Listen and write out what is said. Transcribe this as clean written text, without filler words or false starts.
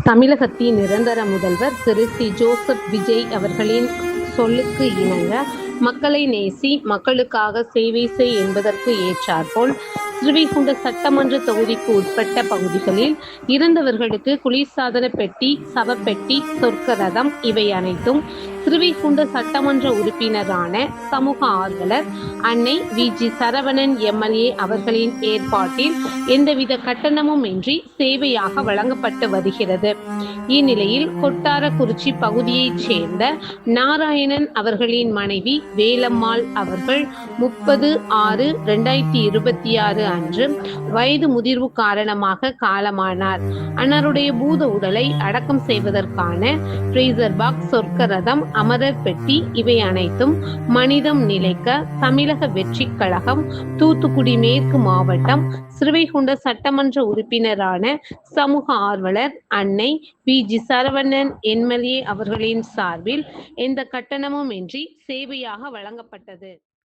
தமிழகத்தின் நிரந்தர முதல்வர் திரு சி. ஜோசப் விஜய் அவர்களின் சொல்லுக்கு இணங்க மக்களை நேசி, மக்களுக்காக சேவை செய் என்பதற்கு ஏற்றாற்போல் ஸ்ரீவைகுண்ட சட்டமன்ற தொகுதிக்கு உட்பட்ட பகுதிகளில் இறந்தவர்களுக்கு குளிர்சாதன பெட்டி, சவப்பெட்டி, சொர்க்க ரதம் இவை அனைத்தும் ஸ்ரீவைகுண்ட சட்டமன்ற உறுப்பினரான சமூக ஆர்வலர் அன்னை வி.ஜி. சரவணன் எம்.எல்.ஏ. அவர்களின் ஏற்பாட்டில் எந்தவித கட்டணமும் இன்றி சேவையாக வழங்கப்பட்டு வருகிறது. இந்நிலையில் கொட்டாரக்குறிச்சி பகுதியைச் சேர்ந்த நாராயணன் அவர்களின் மனைவி வேலம்மாள் அவர்கள் 30/6/2026 அன்று வயது முதிர்வு காரணமாக காலமானார். அன்னாருடைய பூத உடலை அடக்கம் செய்வதற்கான ஃப்ரீசர் பாக்ஸ், சொர்க்க ரதம், அமரர் பெட்டி இவை அனைத்தும் மனிதம் நிலைக்க தமிழக வெற்றி கழகம் தூத்துக்குடி மேற்கு மாவட்டம் ஸ்ரீவைகுண்ட சட்டமன்ற உறுப்பினரான சமூக ஆர்வலர் அன்னை வி.ஜி. சரவணன் எம்.எல்.ஏ. அவர்களின் சார்பில் எந்த கட்டணமும் இன்றி சேவையாக வழங்கப்பட்டது.